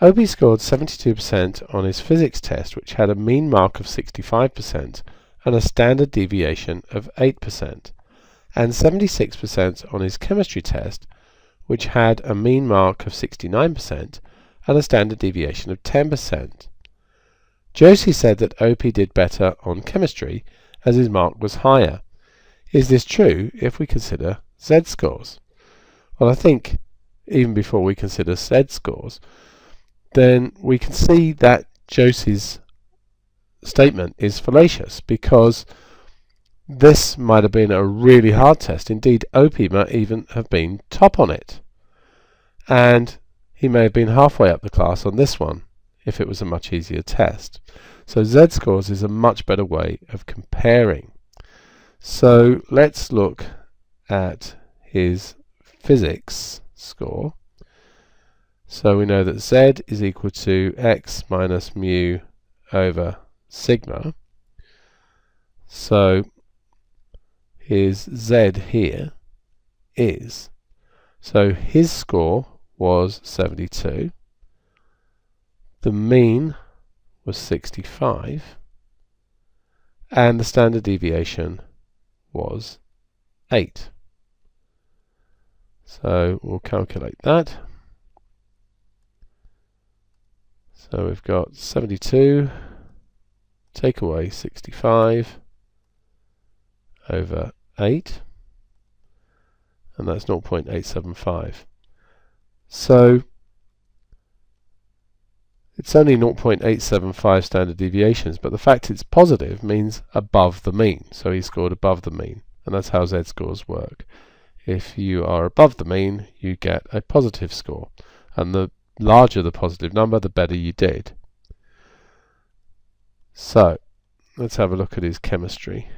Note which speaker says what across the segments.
Speaker 1: OP scored 72% on his physics test, which had a mean mark of 65% and a standard deviation of 8%, and 76% on his chemistry test, which had a mean mark of 69% and a standard deviation of 10%. Josie said that OP did better on chemistry as his mark was higher. Is this true if we consider z-scores? Well, I think even before we consider z-scores, then we can see that Josie's statement is fallacious, because this might have been a really hard test. Indeed, OP might even have been top on it, and he may have been halfway up the class on this one if it was a much easier test. So z-scores is a much better way of comparing. So let's look at his physics score. So we know that z is equal to x minus mu over sigma. So his z here is, so his score was 72, the mean was 65, and the standard deviation was 8. So we'll calculate that. So we've got 72, take away 65 over 8, and that's 0.875. So it's only 0.875 standard deviations, but the fact it's positive means above the mean. So he scored above the mean, and that's how z-scores work. If you are above the mean, you get a positive score, and the larger the positive number, the better you did. So let's have a look at his chemistry.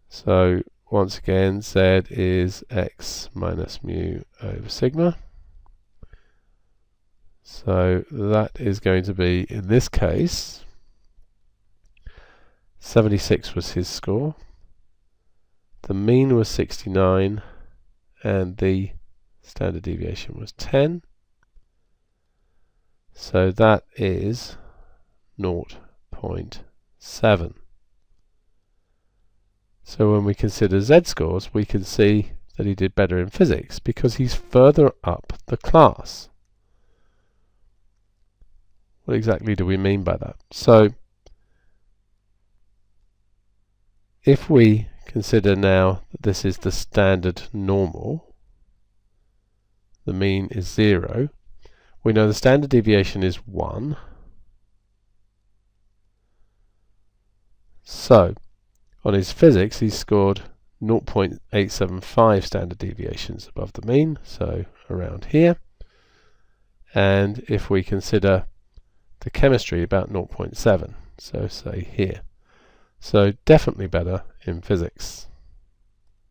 Speaker 1: So once again, z is x minus mu over sigma. So that is going to be, in this case, 76 was his score, the mean was 69, and the standard deviation was 10. So that is 0.7. So when we consider z-scores, we can see that he did better in physics because he's further up the class. What exactly do we mean by that? So if we consider now that this is the standard normal, the mean is 0, we know the standard deviation is 1. So on his physics, he scored 0.875 standard deviations above the mean, so around here. And if we consider the chemistry, about 0.7, so say here. So definitely better in physics.